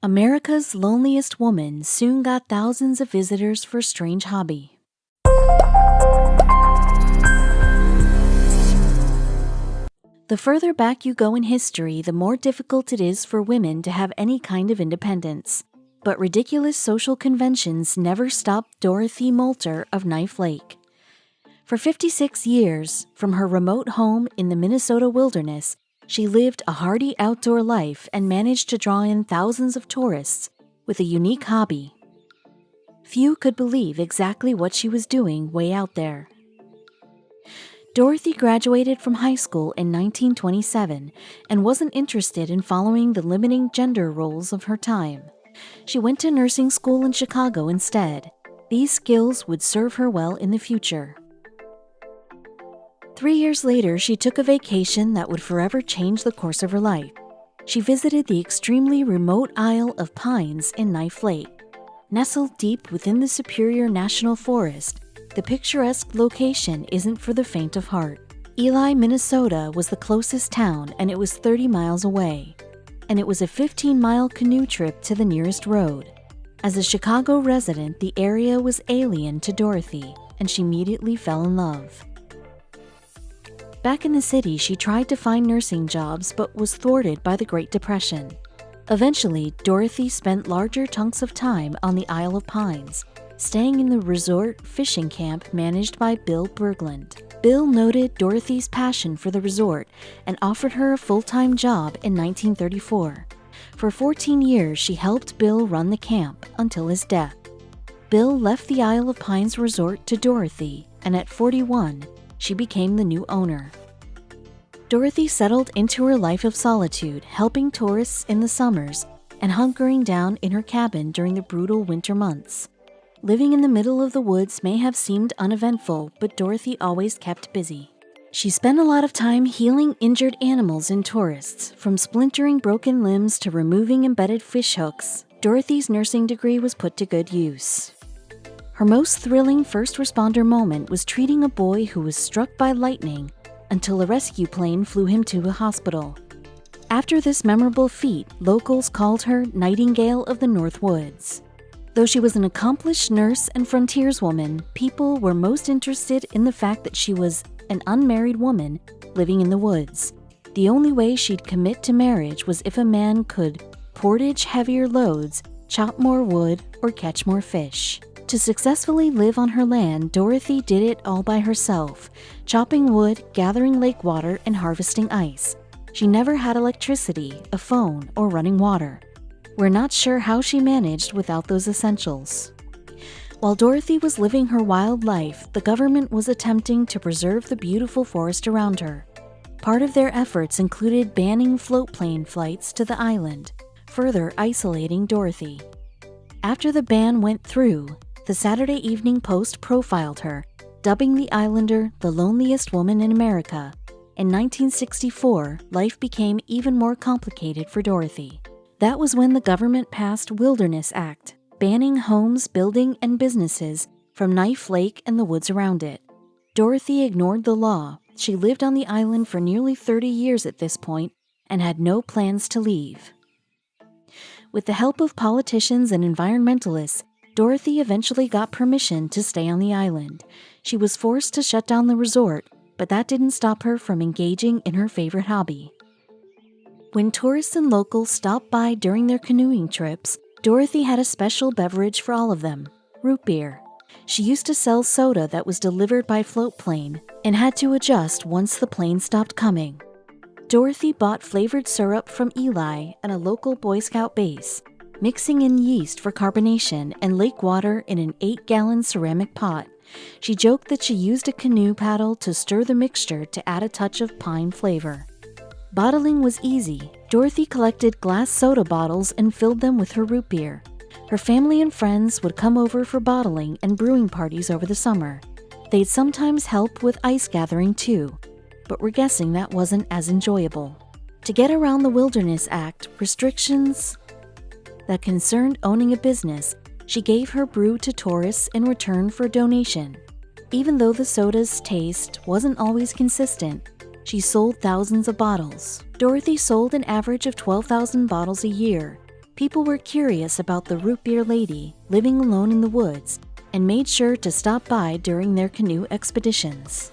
America's loneliest woman soon got thousands of visitors for strange hobby. The further back you go in history, the more difficult it is for women to have any kind of independence. But ridiculous social conventions never stopped Dorothy Moulter of Knife Lake. For 56 years, from her remote home in the Minnesota wilderness, she lived a hardy outdoor life and managed to draw in thousands of tourists with a unique hobby. Few could believe exactly what she was doing way out there. Dorothy graduated from high school in 1927 and wasn't interested in following the limiting gender roles of her time. She went to nursing school in Chicago instead. These skills would serve her well in the future. 3 years later, she took a vacation that would forever change the course of her life. She visited the extremely remote Isle of Pines in Knife Lake. Nestled deep within the Superior National Forest, the picturesque location isn't for the faint of heart. Ely, Minnesota was the closest town, and it was 30 miles away. And it was a 15-mile canoe trip to the nearest road. As a Chicago resident, the area was alien to Dorothy, and she immediately fell in love. Back in the city, she tried to find nursing jobs but was thwarted by the Great Depression. Eventually, Dorothy spent larger chunks of time on the Isle of Pines, staying in the resort fishing camp managed by Bill Berglund. Bill noted Dorothy's passion for the resort and offered her a full-time job in 1934. For 14 years, she helped Bill run the camp until his death. Bill left the Isle of Pines resort to Dorothy, and at 41, she became the new owner. Dorothy settled into her life of solitude, helping tourists in the summers and hunkering down in her cabin during the brutal winter months. Living in the middle of the woods may have seemed uneventful, but Dorothy always kept busy. She spent a lot of time healing injured animals and tourists, from splintering broken limbs to removing embedded fish hooks. Dorothy's nursing degree was put to good use. Her most thrilling first responder moment was treating a boy who was struck by lightning until a rescue plane flew him to a hospital. After this memorable feat, locals called her Nightingale of the North Woods. Though she was an accomplished nurse and frontierswoman, people were most interested in the fact that she was an unmarried woman living in the woods. The only way she'd commit to marriage was if a man could portage heavier loads, chop more wood, or catch more fish. To successfully live on her land, Dorothy did it all by herself, chopping wood, gathering lake water, and harvesting ice. She never had electricity, a phone, or running water. We're not sure how she managed without those essentials. While Dorothy was living her wild life, the government was attempting to preserve the beautiful forest around her. Part of their efforts included banning floatplane flights to the island, further isolating Dorothy. After the ban went through, the Saturday Evening Post profiled her, dubbing the islander the loneliest woman in America. In 1964, life became even more complicated for Dorothy. That was when the government passed Wilderness Act, banning homes, building, and businesses from Knife Lake and the woods around it. Dorothy ignored the law. She lived on the island for nearly 30 years at this point and had no plans to leave. With the help of politicians and environmentalists, Dorothy eventually got permission to stay on the island. She was forced to shut down the resort, but that didn't stop her from engaging in her favorite hobby. When tourists and locals stopped by during their canoeing trips, Dorothy had a special beverage for all of them: root beer. She used to sell soda that was delivered by float plane and had to adjust once the plane stopped coming. Dorothy bought flavored syrup from Ely and a local Boy Scout base, mixing in yeast for carbonation and lake water in an 8-gallon ceramic pot. She joked that she used a canoe paddle to stir the mixture to add a touch of pine flavor. Bottling was easy. Dorothy collected glass soda bottles and filled them with her root beer. Her family and friends would come over for bottling and brewing parties over the summer. They'd sometimes help with ice gathering too, but we're guessing that wasn't as enjoyable. To get around the Wilderness Act restrictions that concerned owning a business, she gave her brew to tourists in return for a donation. Even though the soda's taste wasn't always consistent, she sold thousands of bottles. Dorothy sold an average of 12,000 bottles a year. People were curious about the root beer lady living alone in the woods and made sure to stop by during their canoe expeditions.